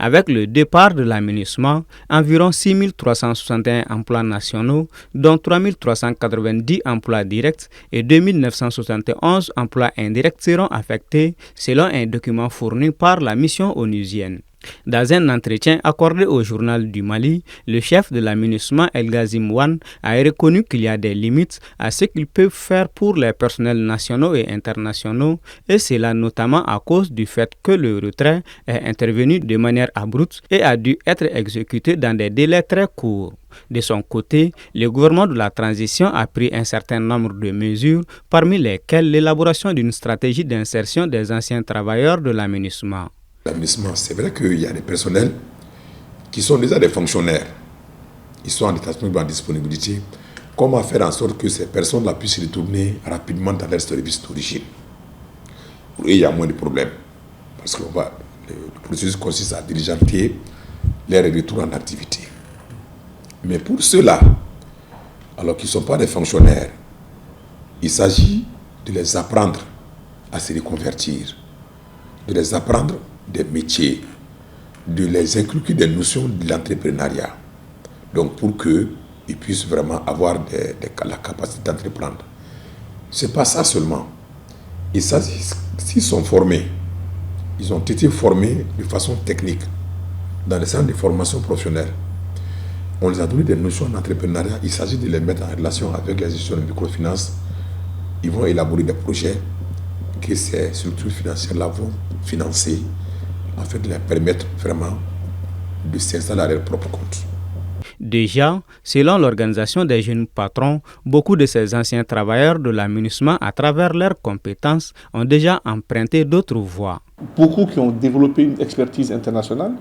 Avec le départ de l'aménagement, environ 6 361 emplois nationaux, dont 3 390 emplois directs et 2 971 emplois indirects seront affectés, selon un document fourni par la mission onusienne. Dans un entretien accordé au journal du Mali, le chef de l'aménagement El Ghazim Wane a reconnu qu'il y a des limites à ce qu'ils peuvent faire pour les personnels nationaux et internationaux, et cela notamment à cause du fait que le retrait est intervenu de manière abrupte et a dû être exécuté dans des délais très courts. De son côté, le gouvernement de la transition a pris un certain nombre de mesures, parmi lesquelles l'élaboration d'une stratégie d'insertion des anciens travailleurs de l'aménagement. L'aménagement, c'est vrai qu'il y a des personnels qui sont déjà des fonctionnaires. Ils sont en disponibilité. Comment faire en sorte que ces personnes-là puissent retourner rapidement dans leur service d'origine? Pour eux, il y a moins de problèmes. Parce que le processus consiste à diligenter leur retour en activité. Mais pour ceux-là, alors qu'ils ne sont pas des fonctionnaires, il s'agit de les apprendre à se reconvertir, de les apprendre des métiers, de les inculquer des notions de l'entrepreneuriat. Donc pour qu'ils puissent vraiment avoir la capacité d'entreprendre. Ce n'est pas ça seulement. Et ça, s'ils sont formés, ils ont été formés de façon technique dans les centres de formation professionnelle. On les a donné des notions d'entrepreneuriat. Il s'agit de les mettre en relation avec les institutions de microfinance. Ils vont élaborer des projets que ces structures financières-là vont financer, en fait, de leur permettre vraiment de s'installer à leur propre compte. Déjà, selon l'Organisation des jeunes patrons, beaucoup de ces anciens travailleurs de l'aménagement, à travers leurs compétences, ont déjà emprunté d'autres voies. Beaucoup qui ont développé une expertise internationale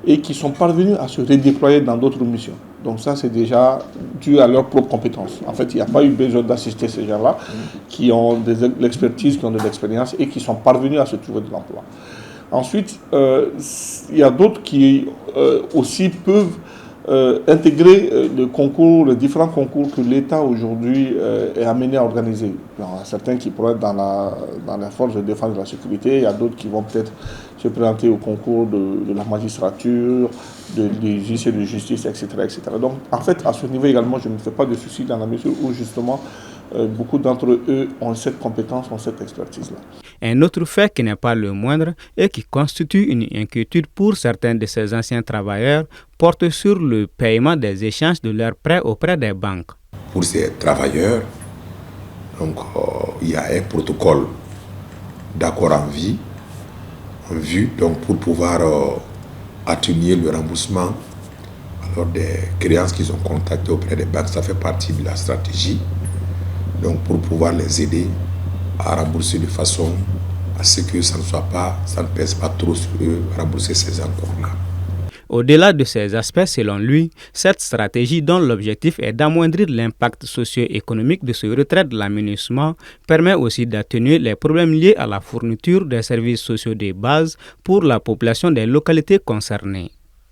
et qui sont parvenus à se redéployer dans d'autres missions. Donc ça, c'est déjà dû à leurs propres compétences. En fait, il n'y a pas eu besoin d'assister ces gens-là qui ont de l'expertise, qui ont de l'expérience et qui sont parvenus à se trouver de l'emploi. Ensuite, il y a d'autres qui aussi peuvent intégrer les différents concours que l'État aujourd'hui est amené à organiser. Il y en a certains qui pourraient être dans la force de défense de la sécurité, il y a d'autres qui vont peut-être se présenter au concours de la magistrature, des huissiers de justice, etc., etc. Donc, en fait, à ce niveau également, je ne me fais pas de soucis dans la mesure où, justement, beaucoup d'entre eux ont cette compétence, ont cette expertise-là. Un autre fait qui n'est pas le moindre et qui constitue une inquiétude pour certains de ces anciens travailleurs porte sur le paiement des échanges de leurs prêts auprès des banques. Pour ces travailleurs, donc, il y a un protocole d'accord en vue donc, pour pouvoir atténuer le remboursement alors des créances qu'ils ont contactées auprès des banques. Ça fait partie de la stratégie, donc pour pouvoir les aider à rembourser de façon à ce que ça ne pèse pas trop sur eux, rembourser ces encours-là. Au-delà de ces aspects, selon lui, cette stratégie dont l'objectif est d'amoindrir l'impact socio-économique de ce retrait de l'aménagement permet aussi d'atténuer les problèmes liés à la fourniture des services sociaux de base pour la population des localités concernées.